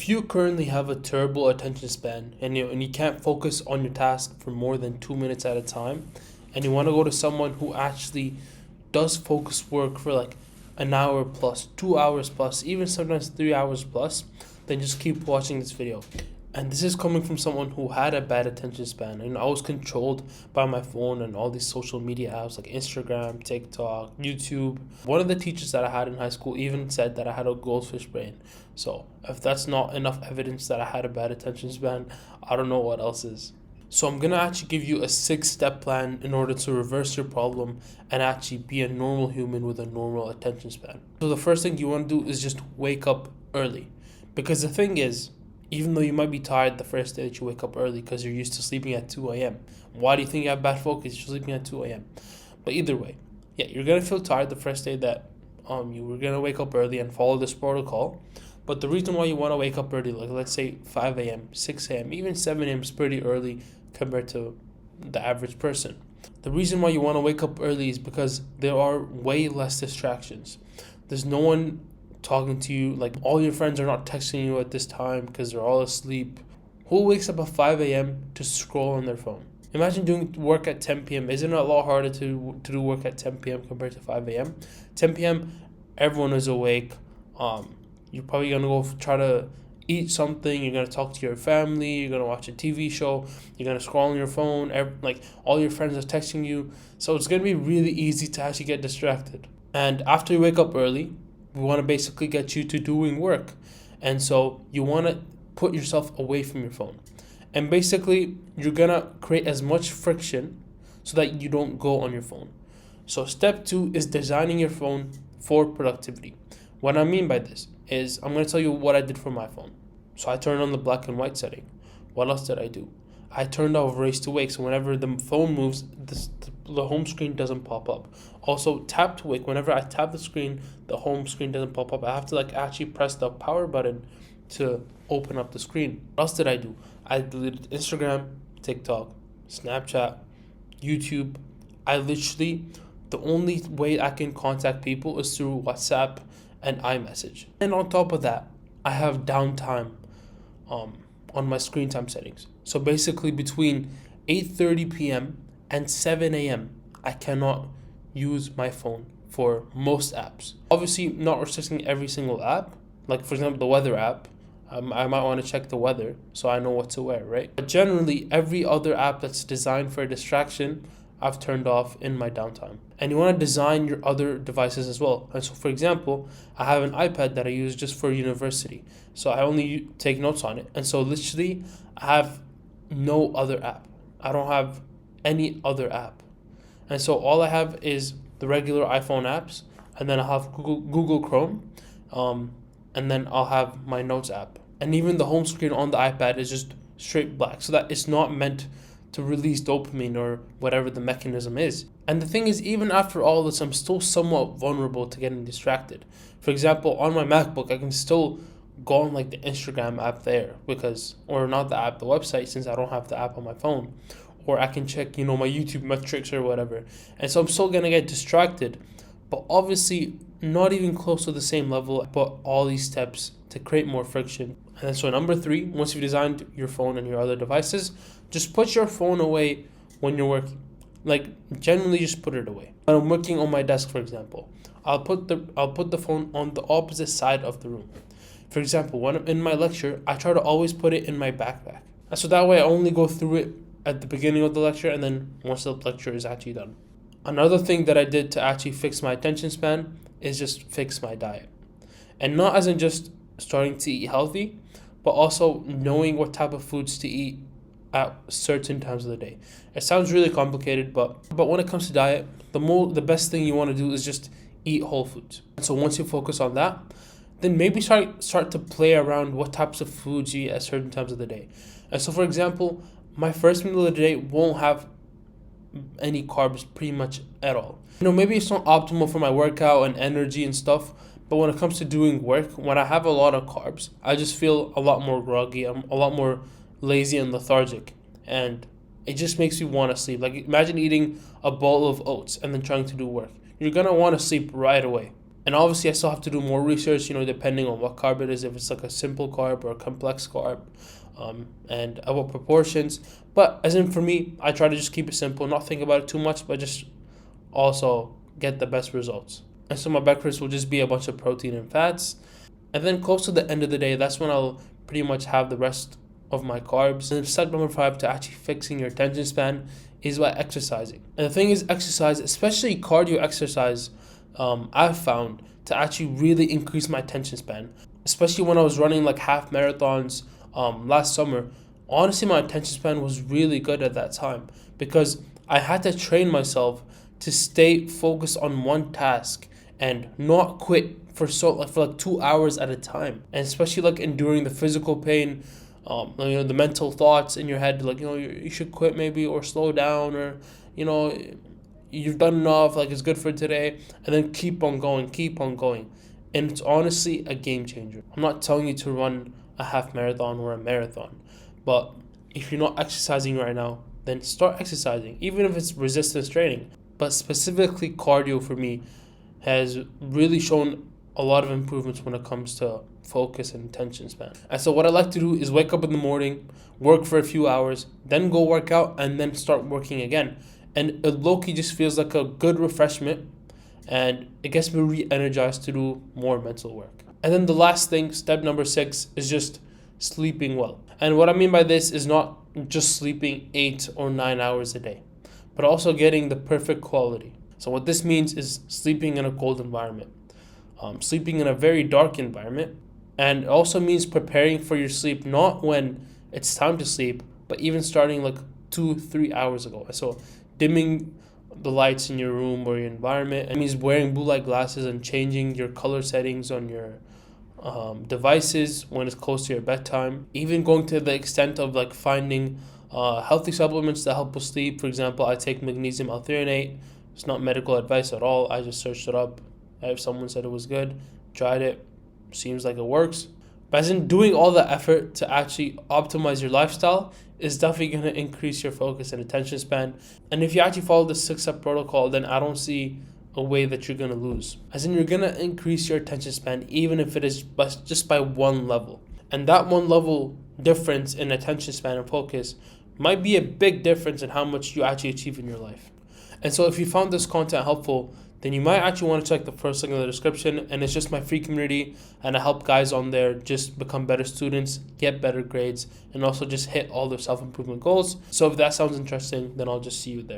If you currently have a terrible attention span and you can't focus on your task for more than 2 minutes at a time, and you want to go to someone who actually does focus work for like an hour plus, 2 hours plus, even sometimes 3 hours plus, then just keep watching this video. And this is coming from someone who had a bad attention span, and I was controlled by my phone and all these social media apps like Instagram, TikTok, YouTube. One of the teachers that I had in high school even said that I had a goldfish brain. So if that's not enough evidence that I had a bad attention span, I don't know what else is. So I'm going to actually give you a 6-step plan in order to reverse your problem and actually be a normal human with a normal attention span. So the first thing you want to do is just wake up early. Because the thing is, even though you might be tired the first day that you wake up early because you're used to sleeping at 2 a.m. Why do you think you have bad focus? You're sleeping at 2 a.m. But either way, yeah, you're going to feel tired the first day that you were going to wake up early and follow this protocol. But the reason why you want to wake up early, like let's say 5 a.m., 6 a.m., even 7 a.m. is pretty early compared to the average person. The reason why you want to wake up early is because there are way less distractions. There's no one talking to you, like all your friends are not texting you at this time because they're all asleep. Who wakes up at 5 a.m. to scroll on their phone? Imagine doing work at 10 p.m. Isn't it a lot harder to do work at 10 p.m. compared to 5 a.m.? 10 p.m. everyone is awake. You're probably gonna go try to eat something. You're gonna talk to your family. You're gonna watch a TV show. You're gonna scroll on your phone. Like all your friends are texting you, so it's gonna be really easy to actually get distracted. And after you wake up early, we want to basically get you to doing work. And so you want to put yourself away from your phone. And basically, you're going to create as much friction so that you don't go on your phone. So step 2 is designing your phone for productivity. What I mean by this is I'm going to tell you what I did for my phone. So I turned on the black and white setting. What else did I do? I turned off race to wake, so whenever the phone moves, the home screen doesn't pop up. Also, tap to wake, whenever I tap the screen, the home screen doesn't pop up. I have to actually press the power button to open up the screen. What else did I do? I deleted Instagram, TikTok, Snapchat, YouTube. The only way I can contact people is through WhatsApp and iMessage. And on top of that, I have downtime on my screen time settings. So basically between 8:30 p.m. and 7 a.m. I cannot use my phone for most apps. Obviously not restricting every single app. Like for example the weather app, I might want to check the weather so I know what to wear, right? But generally every other app that's designed for a distraction I've turned off in my downtime. And you want to design your other devices as well. And so for example, I have an iPad that I use just for university. So I only take notes on it. And so literally I have no other app. I don't have any other app. And so all I have is the regular iPhone apps, and then I'll have Google Chrome, and then I'll have my notes app. And even the home screen on the iPad is just straight black, so that it's not meant to release dopamine or whatever the mechanism is. And the thing is, even after all this, I'm still somewhat vulnerable to getting distracted. For example, on my MacBook, I can still go on like the Instagram app there or not the app, the website, since I don't have the app on my phone. Or I can check, my YouTube metrics or whatever. And so I'm still gonna get distracted, but obviously not even close to the same level, but all these steps to create more friction. And so number 3, once you've designed your phone and your other devices, just put your phone away when you're working. Like generally just put it away. When I'm working on my desk, for example, I'll put the phone on the opposite side of the room. For example, when I'm in my lecture, I try to always put it in my backpack. And so that way I only go through it at the beginning of the lecture and then once the lecture is actually done. Another thing that I did to actually fix my attention span is just fix my diet. And not as in just starting to eat healthy, but also knowing what type of foods to eat at certain times of the day. It sounds really complicated, but when it comes to diet, the best thing you want to do is just eat whole foods. And so once you focus on that, then maybe start to play around what types of foods you eat at certain times of the day. And so for example, my first meal of the day won't have any carbs pretty much at all. Maybe it's not optimal for my workout and energy and stuff, but when it comes to doing work, when I have a lot of carbs, I just feel a lot more groggy. I'm a lot more lazy and lethargic, and it just makes me want to sleep. Like imagine eating a bowl of oats and then trying to do work. You're gonna want to sleep right away. And obviously, I still have to do more research, depending on what carb it is, if it's like a simple carb or a complex carb, and at what proportions. But as in for me, I try to just keep it simple, not think about it too much, but just also get the best results. And so my breakfast will just be a bunch of protein and fats. And then close to the end of the day, that's when I'll pretty much have the rest of my carbs. And step number 5 to actually fixing your attention span is by exercising. And the thing is, exercise, especially cardio exercise, I've found to actually really increase my attention span. Especially when I was running like half marathons last summer. Honestly, my attention span was really good at that time because I had to train myself to stay focused on one task and not quit for 2 hours at a time. And especially like enduring the physical pain, the mental thoughts in your head, like, you should quit maybe, or slow down, or, you've done enough, like it's good for today, and then keep on going. And it's honestly a game changer. I'm not telling you to run a half marathon or a marathon, but if you're not exercising right now, then start exercising, even if it's resistance training. But specifically cardio for me has really shown a lot of improvements when it comes to focus and attention span. And so what I like to do is wake up in the morning, work for a few hours, then go work out, and then start working again. And it low-key just feels like a good refreshment, and it gets me re-energized to do more mental work. And then the last thing, step number 6, is just sleeping well. And what I mean by this is not just sleeping 8 or 9 hours a day, but also getting the perfect quality. So what this means is sleeping in a cold environment, sleeping in a very dark environment, and it also means preparing for your sleep, not when it's time to sleep, but even starting like 2-3 hours ago. So dimming the lights in your room or your environment. It means wearing blue light glasses and changing your color settings on your devices when it's close to your bedtime. Even going to the extent of like finding healthy supplements that help with sleep. For example, I take magnesium L-threonate. It's not medical advice at all. I just searched it up. If someone said it was good, tried it, seems like it works. But as in doing all the effort to actually optimize your lifestyle is definitely going to increase your focus and attention span. And if you actually follow the 6-step protocol, then I don't see a way that you're going to lose. As in, you're going to increase your attention span, even if it is just by one level. And that one level difference in attention span and focus might be a big difference in how much you actually achieve in your life. And so if you found this content helpful, then you might actually want to check the first link in the description. And it's just my free community, and I help guys on there just become better students, get better grades, and also just hit all their self-improvement goals. So if that sounds interesting, then I'll just see you there.